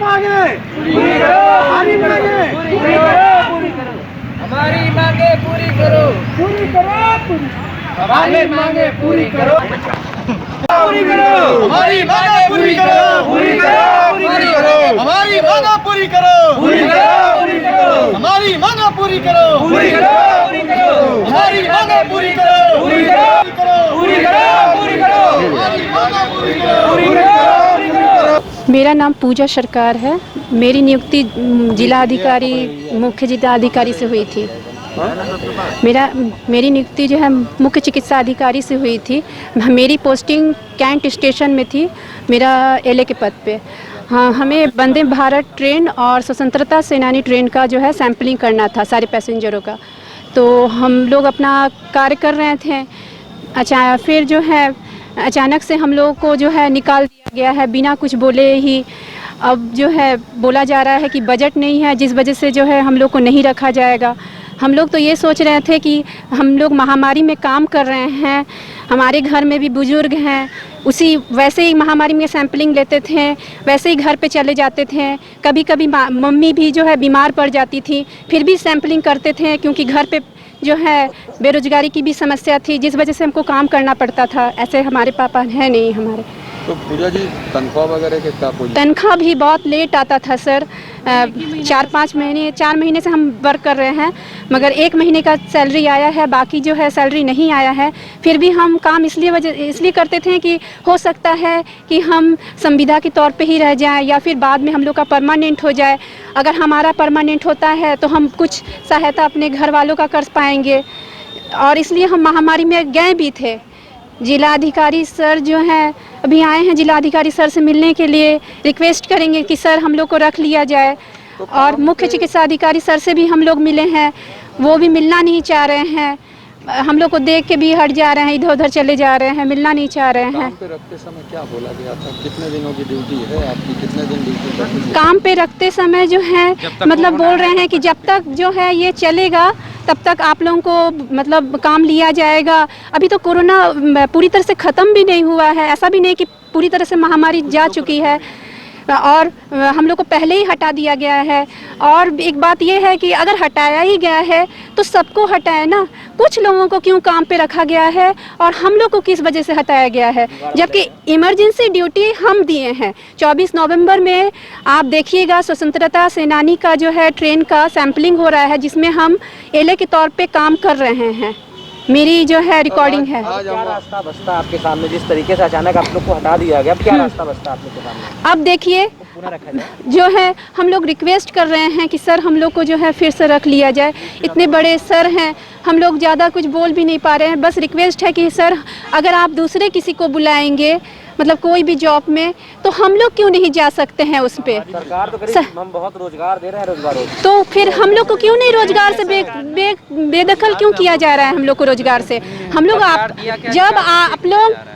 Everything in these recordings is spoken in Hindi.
मांगे पूरी करो, हमारी मांगे पूरी करो, पूरी करो, हमारी मांगे पूरी करो, पूरी करो, हमारी मांगे पूरी करो, पूरी करो, हमारी मांगे पूरी करो, पूरी करो, पूरी करो, हमारी मांगे पूरी करो, पूरी करो, पूरी करो, हमारी मांगे पूरी करो, पूरी करो, पूरी करो, हमारी मांगे पूरी करो, पूरी करो, पूरी करो, पूरी करो, हमारी मांगे पूरी करो, पूरी करो। मेरा नाम पूजा सरकार है। मेरी नियुक्ति जिला अधिकारी मुख्य जिला अधिकारी से हुई थी। मेरी नियुक्ति जो है मुख्य चिकित्सा अधिकारी से हुई थी। मेरी पोस्टिंग कैंट स्टेशन में थी, मेरा एलए के पद पे। हाँ, हमें वंदे भारत ट्रेन और स्वतंत्रता सेनानी ट्रेन का जो है सैंपलिंग करना था सारे पैसेंजरों का। तो हम लोग अपना कार्य कर रहे थे। अच्छा, फिर जो है अचानक से हम लोगों को जो है निकाल दिया गया है बिना कुछ बोले ही। अब जो है बोला जा रहा है कि बजट नहीं है, जिस वजह से जो है हम लोग को नहीं रखा जाएगा। हम लोग तो ये सोच रहे थे कि हम लोग महामारी में काम कर रहे हैं, हमारे घर में भी बुजुर्ग हैं, उसी वैसे ही महामारी में सैंपलिंग लेते थे, वैसे ही घर पे चले जाते थे। कभी कभी मम्मी भी जो है बीमार पड़ जाती थी, फिर भी सैंपलिंग करते थे, क्योंकि घर पे जो है बेरोजगारी की भी समस्या थी, जिस वजह से हमको काम करना पड़ता था। ऐसे हमारे पापा है नहीं हमारे। तो पूजा जी, तनख्वाह वगैरह के क्या पोजीशन? तनख्वाह भी बहुत लेट आता था सर। 4 महीने से हम वर्क कर रहे हैं, मगर 1 महीने का सैलरी आया है, बाकी जो है सैलरी नहीं आया है। फिर भी हम काम इसलिए करते थे कि हो सकता है कि हम संविदा के तौर पे ही रह जाएं, या फिर बाद में हम लोग का परमानेंट हो जाए। अगर हमारा परमानेंट होता है तो हम कुछ सहायता अपने घर वालों का कर पाएंगे, और इसलिए हम महामारी में गए भी थे। जिला अधिकारी सर जो हैं अभी आए हैं, जिला अधिकारी सर से मिलने के लिए रिक्वेस्ट करेंगे कि सर हम लोग को रख लिया जाए। और मुख्य चिकित्सा अधिकारी सर से भी हम लोग मिले हैं, वो भी मिलना नहीं चाह रहे हैं। हम लोग को देख के भी हट जा रहे हैं, इधर उधर चले जा रहे हैं, मिलना नहीं चाह रहे हैं। काम पे रखते समय क्या बोला गया था? कितने दिनों की ड्यूटी है आपकी? कितने दिन ड्यूटी करते हैं? काम पे रखते समय जो है मतलब बोल रहे हैं कि जब तक जो है ये चलेगा तब तक आप लोगों को मतलब काम लिया जाएगा। अभी तो कोरोना पूरी तरह से ख़त्म भी नहीं हुआ है, ऐसा भी नहीं कि पूरी तरह से महामारी जा चुकी है, और हम लोग को पहले ही हटा दिया गया है। और एक बात ये है कि अगर हटाया ही गया है तो सबको हटाए ना, कुछ लोगों को क्यों काम पे रखा गया है और हम लोग को किस वजह से हटाया गया है, जबकि इमरजेंसी ड्यूटी हम दिए हैं। 24 नवंबर में आप देखिएगा स्वतंत्रता सेनानी का जो है ट्रेन का सैंपलिंग हो रहा है, जिसमें हम एलए के तौर पे काम कर रहे हैं। मेरी जो है रिकॉर्डिंग है। क्या रास्ता बचता आपके सामने? जिस तरीके से अचानक आप लोग को हटा दिया गया, अब क्या रास्ता बचता आप लोग के सामने? अब देखिए जो है हम लोग रिक्वेस्ट कर रहे हैं कि सर हम लोग को जो है फिर से रख लिया जाए। इतने बड़े सर हैं, हम लोग ज़्यादा कुछ बोल भी नहीं पा रहे हैं। बस रिक्वेस्ट है कि सर अगर आप दूसरे किसी को बुलाएंगे, मतलब कोई भी जॉब में, तो हम लोग क्यों नहीं जा सकते हैं उस पे? सरकार तो करीब हम बहुत रोजगार दे रहे हैं, रोजगार तो फिर हम लोग को क्यों नहीं रोजगार से बेदखल क्यों किया जा रहा है हम लोग को रोजगार से? हम लोग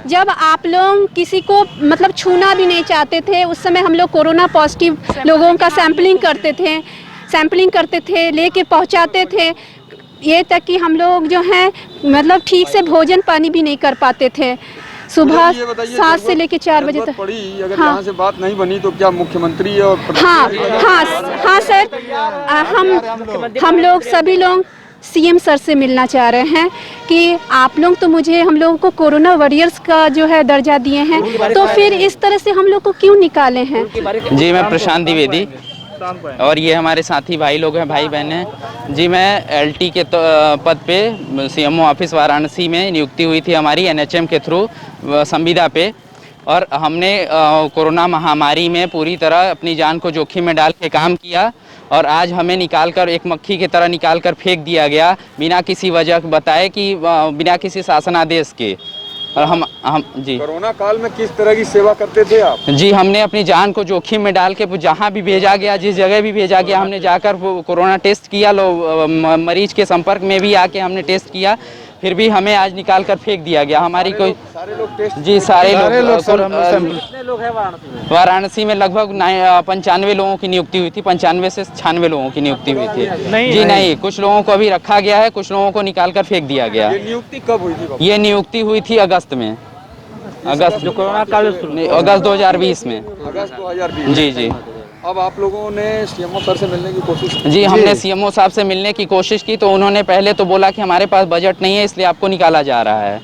जब आप लोग किसी को मतलब छूना भी नहीं चाहते थे, उस समय हम लोग कोरोना पॉजिटिव लोगों का सैंपलिंग करते थे, लेके पहुंचाते थे। ये तक कि हम लोग जो है मतलब ठीक से भोजन पानी भी नहीं कर पाते थे। सुबह 7 से लेकर 4 बजे तक। अगर यहाँ से बात नहीं बनी तो क्या मुख्यमंत्री और हाँ सर, हम लोग सभी लोग सीएम सर से मिलना चाह रहे हैं कि आप लोग तो हम लोगों को कोरोना वॉरियर्स का जो है दर्जा दिए हैं, तो फिर इस तरह से हम लोग को क्यों निकाले हैं? जी, मैं प्रशांत द्विवेदी, और ये हमारे साथी भाई लोग हैं, भाई बहन हैं जी। मैं एलटी के पद पे सीएमओ ऑफिस वाराणसी में नियुक्ति हुई थी हमारी एनएचएम के थ्रू संविदा पे, और हमने कोरोना महामारी में पूरी तरह अपनी जान को जोखिम में डाल के काम किया, और आज हमें निकालकर एक मक्खी की तरह निकालकर फेंक दिया गया बिना किसी वजह बताए, कि बिना किसी शासनादेश के। और हम जी कोरोना काल में किस तरह की सेवा करते थे आप? जी, हमने अपनी जान को जोखिम में डाल के जहाँ भी भेजा गया, जिस जगह भी भेजा गया, हमने जाकर वो कोरोना टेस्ट किया। मरीज के संपर्क में भी आके हमने टेस्ट किया, फिर भी हमें आज निकाल कर फेंक दिया गया। हमारी सारे लोग टेस्ट? जी, सारे लोग हैं वाराणसी में लगभग 95 लोगों की नियुक्ति हुई थी। 95 से 96 लोगों की नियुक्ति हुई थी। नहीं, कुछ लोगों को अभी रखा गया है, कुछ लोगों को निकाल कर फेंक दिया गया। ये नियुक्ति कब हुई थी? ये नियुक्ति हुई थी अगस्त में, अगस्त जो कोरोना काल अगस्त 2020 में। अगस्त 2020? जी। अब आप लोगों ने सीएमओ सर से मिलने की कोशिश की? जी, हमने सीएमओ साहब से मिलने की कोशिश की तो उन्होंने पहले तो बोला कि हमारे पास बजट नहीं है इसलिए आपको निकाला जा रहा है।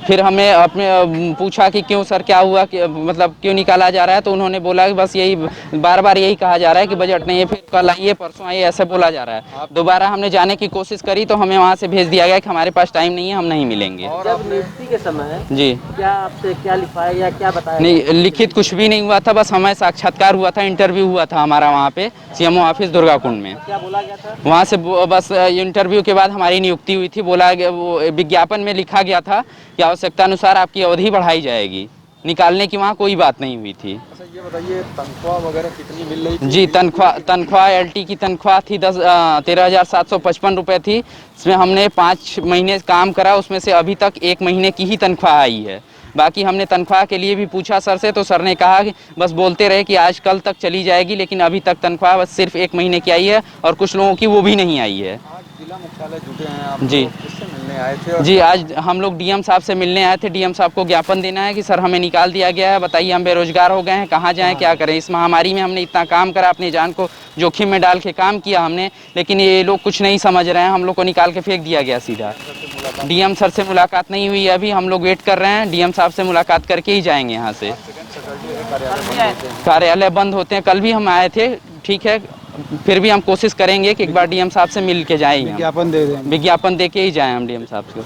फिर हमें अपने पूछा कि क्यों सर क्या हुआ, कि मतलब क्यों निकाला जा रहा है, तो उन्होंने बोला कि बस यही बार बार यही कहा जा रहा है कि बजट नहीं है, फिर कल आइए परसों आइए ऐसे बोला जा रहा है। दोबारा हमने जाने की कोशिश करी तो हमें वहाँ से भेज दिया गया कि हमारे पास टाइम नहीं है, हम नहीं मिलेंगे। जब नियुक्ति के समय जी क्या आपसे क्या लिखवाया या क्या बताया? नहीं, लिखित कुछ भी नहीं हुआ था, बस हमें साक्षात्कार हुआ था, इंटरव्यू हुआ था हमारा वहाँ पे सीएमओ ऑफिस दुर्गाकुंड में। क्या बोला गया था? वहाँ से बस इंटरव्यू के बाद हमारी नियुक्ति हुई थी। बोला वो विज्ञापन में लिखा गया था कि आवश्यकता अनुसार आपकी अवधि बढ़ाई जाएगी, निकालने की वहाँ कोई बात नहीं हुई थी। अच्छा ये बताइए तनख्वाह वगैरह कितनी मिल रही थी? जी, तनख्वाह एलटी की तनख्वाह थी 13,755 रुपये थी। इसमें हमने 5 महीने काम करा, उसमें से अभी तक 1 महीने की ही तनख्वाह आई है। बाकी हमने तनख्वाह के लिए भी पूछा सर से, तो सर ने कहा कि बस बोलते रहे कि आज कल तक चली जाएगी, लेकिन अभी तक तनख्वाह बस सिर्फ 1 महीने की आई है और कुछ लोगों की वो भी नहीं आई है। आज जिला मुख्यालय जुटे हैं आप जी। लोग, किससे मिलने आए थे? जी, आज हम लोग डीएम साहब से मिलने आए थे। डीएम साहब को ज्ञापन देना है कि सर हमें निकाल दिया गया है, बताइए हम बेरोजगार हो गए हैं, कहाँ जाएं, क्या करें। इस महामारी में हमने इतना काम करा, अपनी जान को जोखिम में डाल के काम किया हमने, लेकिन ये लोग कुछ नहीं समझ रहे हैं, हम लोग को निकाल के फेंक दिया गया सीधा। डीएम सर से मुलाकात नहीं हुई है अभी, हम लोग वेट कर रहे हैं, डीएम साहब से मुलाकात करके ही जाएंगे यहाँ से। कार्यालय बंद होते हैं, कल भी हम आए थे, ठीक है, फिर भी हम कोशिश करेंगे कि एक बार डीएम साहब से मिल के जाएं, विज्ञापन दे दें। विज्ञापन दे के ही जाएं हम डीएम साहब से।